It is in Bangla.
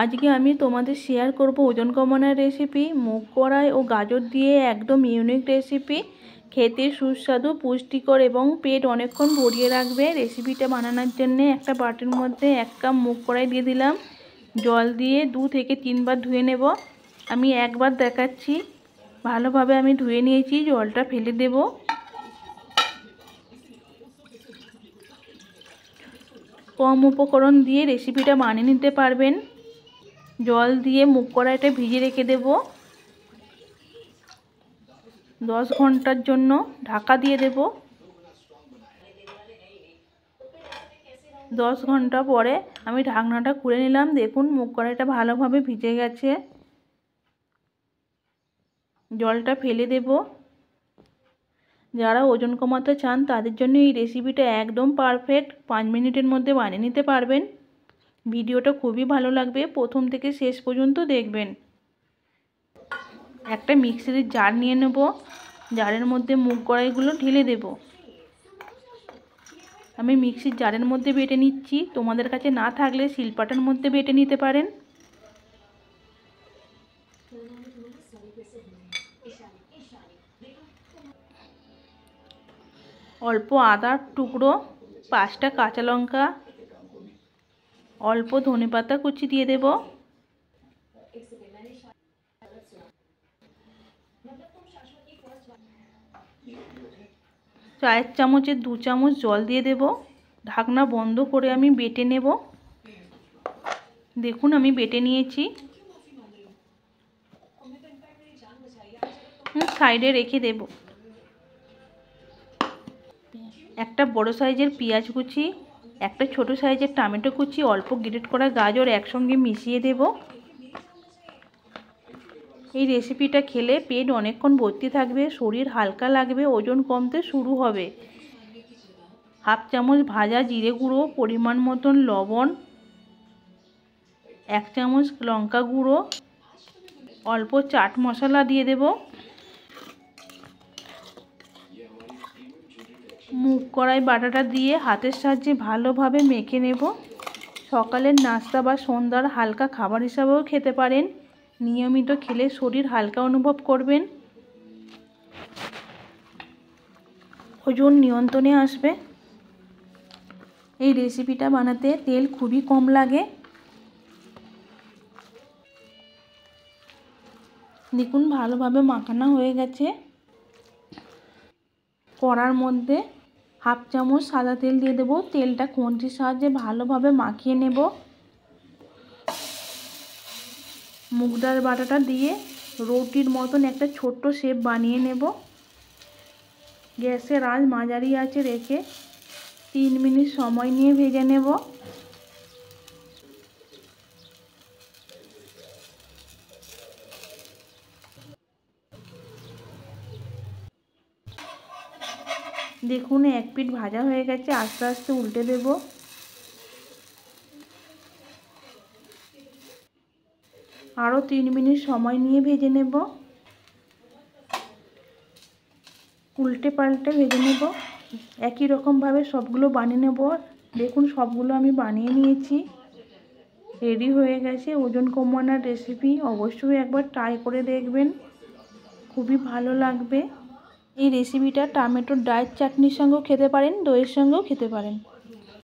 আজকে আমি তোমাদের শেয়ার করব ওজন কমানোর রেসিপি। মুগ কড়াই ও গাজর দিয়ে একদম ইউনিক রেসিপি, খেতে সুস্বাদু, পুষ্টিকর এবং পেট অনেকক্ষণ ভরিয়ে রাখবে। রেসিপিটা বানানোর জন্য একটা বাটির মধ্যে 1 কাপ মুগ কড়াই দিয়ে দিলাম। জল দিয়ে 2 থেকে 3 বার ধুয়ে নেব। আমি একবার দেখাচ্ছি। ভালোভাবে আমি ধুয়ে নিয়েছি, জলটা ফেলে দেব। কম উপকরণ দিয়ে রেসিপিটা বানিয়ে নিতে পারবেন। জল দিয়ে মুগ কড়াইটা ভিজিয়ে রেখে দেব 10 ঘন্টার জন্য। ঢাকা দিয়ে দেব। 10 ঘন্টা পরে আমি ঢাকনাটা খুলে নিলাম। দেখুন মুগ কড়াইটা ভালোভাবে ভিজে গেছে। জলটা ফেলে দেব। যারা ওজন কমাতে চান তাদের জন্য এই রেসিপিটা একদম পারফেক্ট। 5 মিনিটের মধ্যে বানিয়ে নিতে পারবেন। ভিডিওটা খুবই ভালো লাগবে, প্রথম থেকে শেষ পর্যন্ত দেখবেন। একটা মিক্সির জার নিয়ে নেব। জারের মধ্যে মুগ কড়াইগুলো ঢেলে দেব। আমি মিক্সির জারের মধ্যে বেটে নিচ্ছি। তোমাদের কাছে না থাকলে শিলপাটার মধ্যে বেটে নিতে পারেন। অল্প আদার টুকরো, 5টা কাঁচা লঙ্কা, অল্প ধনেপাতা কুচি দিয়ে দেব। চায়ের চামচের 2 চামচ জল দিয়ে দেব। ঢাকনা বন্ধ করে আমি বেটে নেব। দেখুন আমি বেটে নিয়েছি। সাইডে রেখে দেব। একটা বড় সাইজের পেঁয়াজ কুচি, একটা ছোট সাইজের টমেটো কুচি, অল্প গ্রেট করা গাজর একসঙ্গে মিশিয়ে দেব। এই রেসিপিটা খেলে পেট অনেকক্ষণ ভর্তি থাকবে, শরীর হালকা লাগবে, ওজন কমতে শুরু হবে। 1/2 চামচ ভাজা জিরে গুঁড়ো, পরিমাণ মতন লবণ, 1 চামচ লঙ্কা গুঁড়ো, অল্প চাট মশলা দিয়ে দেব। মুগ কড়াই বাটাটা দিয়ে হাতের সাহায্যে ভালোভাবে মেখে নেব। সকালের নাস্তা বা সন্ধ্যার হালকা খাবার হিসাবেও খেতে পারেন। নিয়মিত খেলে শরীর হালকা অনুভব করবেন, ওজন নিয়ন্ত্রণে আসবে। এই রেসিপিটা বানাতে তেল খুবই কম লাগে। দেখুন ভালোভাবে মাখানো হয়ে গেছে। কড়ার মধ্যে 1/2 চামচ সাদা তেল দিয়ে দেব। তেলটা খুন্তির সাহায্যে ভালোভাবে মাখিয়ে নেব। মুগ ডাল বাটাটা দিয়ে রুটির মতন একটা ছোট্ট শেপ বানিয়ে নেব। গ্যাসের আঁচ মাঝারি আঁচে রেখে 3 মিনিট সময় নিয়ে ভেজে নেব। দেখুন 1 পিঠ ভাজা হয়ে গেছে। আস্তে আস্তে উল্টে দেব। আরও 3 মিনিট সময় নিয়ে ভেজে নেব। উল্টে পাল্টে ভেজে নেব। একই রকমভাবে সবগুলো বানিয়ে নেব। দেখুন সবগুলো আমি বানিয়ে নিয়েছি। রেডি হয়ে গেছে ওজন কমানোর রেসিপি। অবশ্যই একবার ট্রাই করে দেখবেন, খুবই ভালো লাগবে। এই রেসিপিটা টমেটোর ডায়েট চাটনির সঙ্গেও খেতে পারেন, দইয়ের সঙ্গেও খেতে পারেন।